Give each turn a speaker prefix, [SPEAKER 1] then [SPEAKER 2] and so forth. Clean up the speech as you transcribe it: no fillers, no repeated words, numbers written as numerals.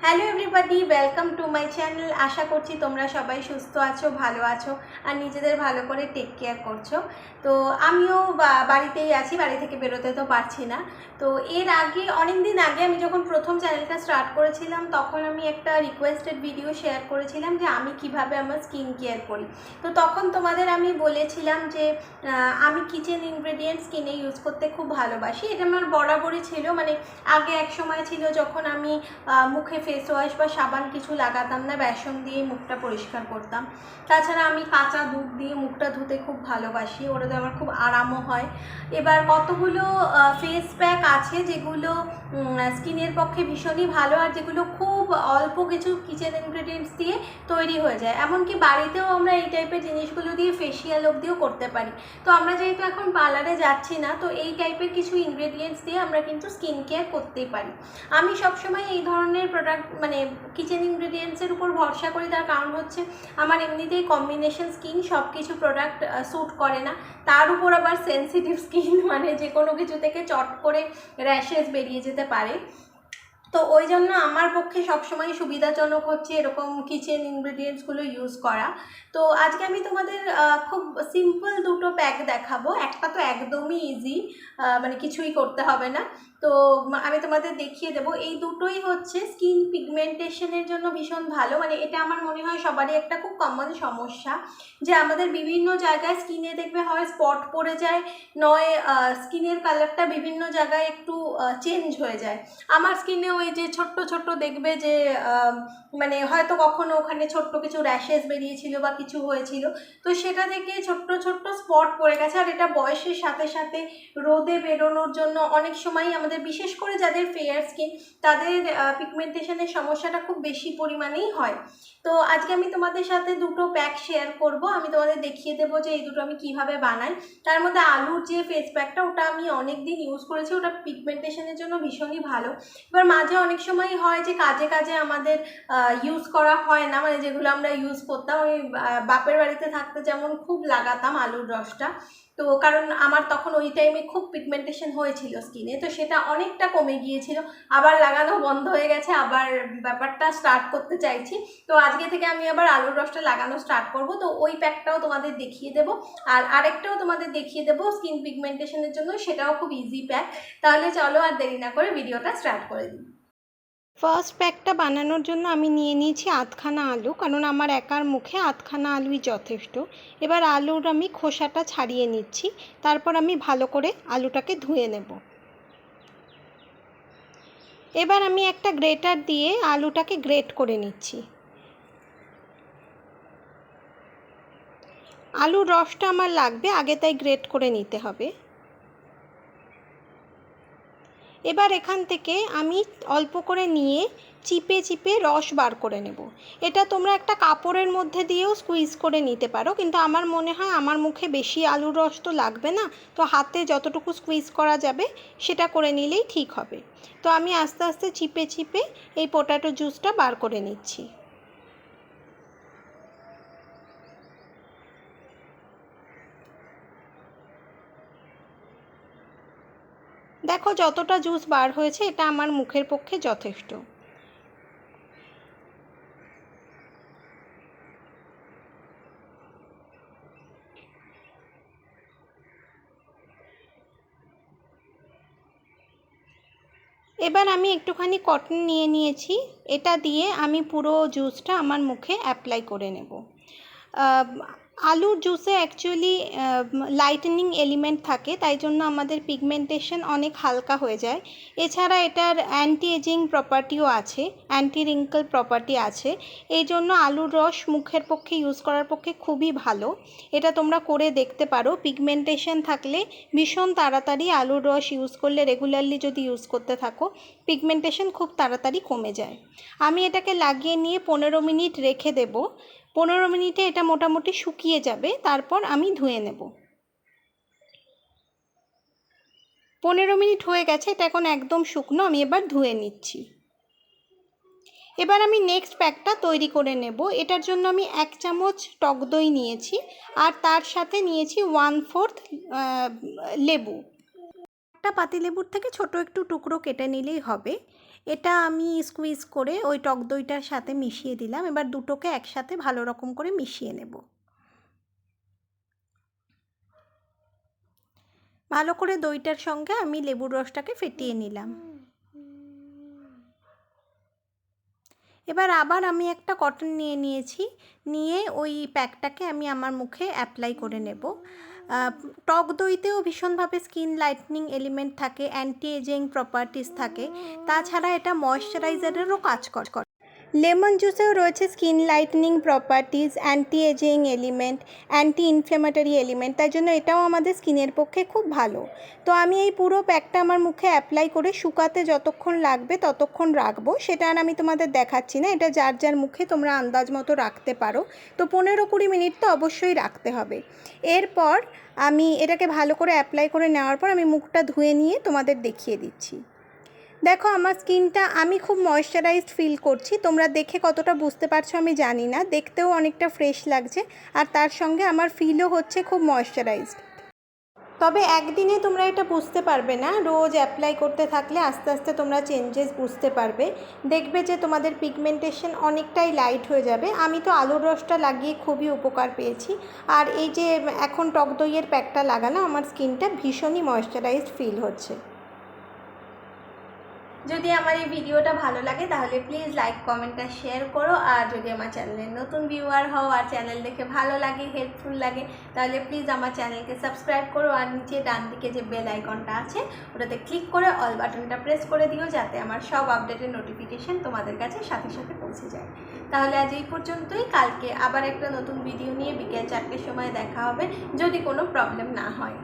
[SPEAKER 1] Hello everybody, welcome to my channel. আশা করছি তোমরা সবাই সুস্থ আছো, ভালো আছো আর নিজেদের ভালো করে টেক কেয়ার করছো। তো আমিও বাড়িতেই আছি, বাড়ি থেকে বেরোতে তো পারছি না। তো এর আগে অনেক দিন আগে আমি যখন প্রথম চ্যানেলটা স্টার্ট করেছিলাম তখন আমি একটা রিকোয়েস্টেড ভিডিও শেয়ার করেছিলাম যে আমি কিভাবে আমার স্কিন কেয়ার করি। তো তখন তোমাদের আমি বলেছিলাম যে আমি কিচেন ইনগ্রেডিয়েন্টস কিনে ইউজ করতে খুব ভালোবাসি। এটা আমার বরাবরই ছিল, মানে আগে এক সময় ছিল যখন আমি মুখে ফেস ওয়াশ বা সাবান কিছু লাগাতাম না, বেসন দিয়ে মুখটা পরিষ্কার করতাম। তাছাড়া আমি কাঁচা দুধ দিয়ে মুখটা ধুতে খুব ভালোবাসি, ওটাতে আমার খুব আরামও হয়। এবার কতগুলো ফেস প্যাক আছে যেগুলো স্কিনের পক্ষে ভীষণই ভালো আর যেগুলো খুব অল্প কিছু কিচেন ইনগ্রেডিয়েন্টস দিয়ে তৈরি হয়ে যায়। এমনকি বাড়িতেও আমরা এই টাইপের জিনিসগুলো দিয়ে ফেসিয়াল অবধিও করতে পারি। তো আমরা যেহেতু এখন পার্লারে যাচ্ছি না, তো এই টাইপের কিছু ইনগ্রেডিয়েন্টস দিয়ে আমরা কিন্তু স্কিন কেয়ার করতেই পারি। আমি সবসময় এই ধরনের প্রোডাক্ট মানে কিচেন ইনগ্রেডিয়েন্টসের উপর ভরসা করি। তার কারণ হচ্ছে আমার এমনিতেই কম্বিনেশন স্কিন, সব কিছু প্রোডাক্ট স্যুট করে না। তার উপর আবার সেন্সিটিভ স্কিন, মানে যে কোনো কিছু থেকে চট করে র্যাশেস বেরিয়ে যেতে পারে। তো ওই জন্য আমার পক্ষে সবসময় সুবিধাজনক হচ্ছে এরকম কিচেন ইনগ্রেডিয়েন্টসগুলো ইউজ করা। তো আজকে আমি তোমাদের খুব সিম্পল দুটো প্যাক দেখাবো। একটা তো একদমই ইজি, মানে কিছুই করতে হবে না। তো আমি তোমাদের দেখিয়ে দেবো। এই দুটোই হচ্ছে স্কিন পিগমেন্টেশনের জন্য ভীষণ ভালো। মানে এটা আমার মনে হয় সবারই একটা খুব কমন সমস্যা, যে আমাদের বিভিন্ন জায়গায় স্কিনে দেখবে হয় স্পট পড়ে যায়, নয় স্কিনের কালারটা বিভিন্ন জায়গায় একটু চেঞ্জ হয়ে যায়। আমার স্কিনে ওই যে ছোট্ট ছোট্ট দেখবে যে মানে হয়তো কখনো ওখানে ছোট্ট কিছু র্যাশেস বেরিয়েছিল বা কিছু হয়েছিল, তো সেটা থেকে ছোট্ট ছোট্ট স্পট পড়ে গেছে। আর এটা বয়সের সাথে সাথে রোদে বেরোনোর জন্য অনেক সময় আমাদের, বিশেষ করে যাদের ফেয়ার স্কিন, তাদের পিগমেন্টেশনের সমস্যাটা খুব বেশি পরিমাণেই হয়। তো আজকে আমি তোমাদের সাথে দুটো প্যাক শেয়ার করব। আমি তোমাদের দেখিয়ে দেবো যে এই দুটো আমি কিভাবে বানাই। তার মধ্যে আলুর যে ফেস প্যাকটা, ওটা আমি অনেক দিন ইউজ করেছি, ওটা পিগমেন্টেশনের জন্য ভীষণই ভালো। এবার মাঝে অনেক সময় হয় যে কাজে কাজে আমাদের ইউজ করা হয় না, মানে যেগুলো আমরা ইউজ করতাম ওই বাপের বাড়িতে থাকতে যেমন খুব লাগাতাম আলুর রসটা। তো কারণ আমার তখন ওই টাইমে খুব পিগমেন্টেশন হয়েছিল স্কিনে, তো সেটা অনেকটা কমে গিয়েছিল। আবার লাগানো বন্ধ হয়ে গেছে, আবার ব্যাপারটা স্টার্ট করতে চাইছি। তো আজকে থেকে আমি আবার আলুর রসটা লাগানো স্টার্ট করব। তো ওই প্যাকটাও তোমাদের দেখিয়ে দেবো, আর আরেকটাও তোমাদের দেখিয়ে দেবো স্কিন পিগমেন্টেশনের জন্য, সেটাও খুব ইজি প্যাক। তাহলে চলো আর দেরি না করে ভিডিওটা স্টার্ট করে দিই। ফার্স্ট প্যাকটা বানানোর জন্য আমি নিয়ে নিয়েছি আধখানা আলু, কারণ আমার একার মুখে আধখানা আলুই যথেষ্ট। এবার আলুর আমি খোসাটা ছাড়িয়ে নিচ্ছি, তারপর আমি ভালো করে আলুটাকে ধুয়ে নেব। এবার আমি একটা গ্রেটার দিয়ে আলুটাকে গ্রেট করে নিচ্ছি। আলুর রসটা আমার লাগবে আগে, তাই গ্রেট করে নিতে হবে। এবার এখান থেকে আমি অল্প করে নিয়ে চিপে চিপে রস বার করে নেব। এটা তোমরা একটা কাপড়ের মধ্যে দিয়েও স্কুইজ করে নিতে পারো, কিন্তু আমার মনে হয় আমার মুখে বেশি আলুর রস তো লাগবে না, তো হাতে যতটুকু স্কুইজ করা যাবে সেটা করে নিলেই ঠিক হবে। তো আমি আস্তে আস্তে চিপে চিপে এই পোটাটো জুসটা বার করে নিচ্ছি। দেখো যতটা জুস বার হয়েছে এটা আমার মুখের পক্ষে যথেষ্ট। এবার আমি একটুখানি কটন নিয়ে নিয়েছি, এটা দিয়ে আমি পুরো জুসটা আমার মুখে অ্যাপ্লাই করে নেব। আলুর জুসে অ্যাকচুয়ালি লাইটেনিং এলিমেন্ট থাকে, তাই জন্য আমাদের পিগমেন্টেশন অনেক হালকা হয়ে যায়। এছাড়া এটার অ্যান্টি এজিং প্রপার্টিও আছে, অ্যান্টি রিঙ্কল প্রপার্টি আছে। এই জন্য আলুর রস মুখের পক্ষে ইউজ করার পক্ষে খুবই ভালো। এটা তোমরা করে দেখতে পারো। পিগমেন্টেশন থাকলে ভীষণ তাড়াতাড়ি আলুর রস ইউজ করলে, রেগুলারলি যদি ইউজ করতে থাকো, পিগমেন্টেশন খুব তাড়াতাড়ি কমে যায়। আমি এটাকে লাগিয়ে নিয়ে 15 মিনিট রেখে দেব। 15 মিনিটে এটা মোটামুটি শুকিয়ে যাবে, তারপর আমি ধুয়ে নেব। 15 মিনিট হয়ে গেছে, এটা এখন একদম শুকনো, আমি এবার ধুয়ে নিচ্ছি। এবার আমি নেক্সট প্যাকটা তৈরি করে নেব। এটার জন্য আমি 1 চামচ টক দই নিয়েছি, আর তার সাথে নিয়েছি 1/4 লেবু। একটা পাতিলেবুর থেকে ছোট একটু টুকরো কেটে নিলেই হবে। এটা আমি স্কুইজ করে ওই টক দইটার সাথে মিশিয়ে দিলাম। এবার দুটোকে একসাথে ভালো রকম করে মিশিয়ে নেব। ভালো করে দইটার সঙ্গে আমি লেবুর রসটাকে ফেটিয়ে নিলাম। এবার আবার আমি একটা কটন নিয়ে নিয়েছি, নিয়ে ওই প্যাকটাকে আমি আমার মুখে অ্যাপ্লাই করে নেব। টক দইতেও ভীষণভাবে স্কিন লাইটনিং এলিমেন্ট থাকে, অ্যান্টি এজিং প্রপার্টিস থাকে, তাছাড়া এটা ময়শ্চারাইজারেরও কাজ করে। লেমন জুসেও রয়েছে skin lightening properties, anti aging element, anti inflammatory element, তাই জন্য এটাও আমাদের স্কিনের পক্ষে খুব ভালো। তো আমি এই পুরো প্যাকটা আমার মুখে অ্যাপ্লাই করে শুকাতে যতক্ষণ লাগবে ততক্ষণ রাখবো, সেটা আর আমি তোমাদের দেখাচ্ছি না, এটা যার যার মুখে তোমরা আন্দাজ মতো রাখতে পারো। তো 15-20 মিনিট তো অবশ্যই রাখতে হবে। এরপর আমি এটাকে ভালো করে অ্যাপ্লাই করে নেওয়ার পর আমি মুখটা ধুয়ে নিয়ে তোমাদের দেখিয়ে দিচ্ছি। দেখো আমার স্কিনটা আমি খুব ময়েশ্চারাইজড ফিল করছি, তোমরা দেখে কতটা বুঝতে পারছো আমি জানি না, দেখতেও অনেকটা ফ্রেশ লাগছে আর তার সঙ্গে আমার ফিলও হচ্ছে খুব ময়েশ্চারাইজড। তবে একদিনে তোমরা এটা বুঝতে পারবে না, রোজ অ্যাপ্লাই করতে থাকলে আস্তে আস্তে তোমরা চেঞ্জেস বুঝতে পারবে, দেখবে যে তোমাদের পিগমেন্টেশন অনেকটাই লাইট হয়ে যাবে। আমি তো আলুর রসটা লাগিয়ে খুবই উপকার পেয়েছি, আর এই যে এখন টক দইয়ের প্যাকটা লাগানো আমার স্কিনটা ভীষণই ময়েশ্চারাইজড ফিল হচ্ছে। যদি আমার এই ভিডিওটা ভালো লাগে তাহলে প্লিজ লাইক কমেন্ট আর শেয়ার করো, আর যদি আমার চ্যানেলের নতুন ভিউয়ার হও আর চ্যানেল দেখে ভালো লাগে, হেল্পফুল লাগে, তাহলে প্লিজ আমার চ্যানেলকে সাবস্ক্রাইব করো, আর নিচে ডান দিকে যে বেল আইকনটা আছে ওটাতে ক্লিক করে অল বাটনটা প্রেস করে দিও, যাতে আমার সব আপডেটের নোটিফিকেশন তোমাদের কাছে সাথে সাথে পৌঁছে যায়। তাহলে আজ এই পর্যন্তই, কালকে আবার একটা নতুন ভিডিও নিয়ে বিকেল 4টের সময় দেখা হবে, যদি কোনো প্রবলেম না হয়।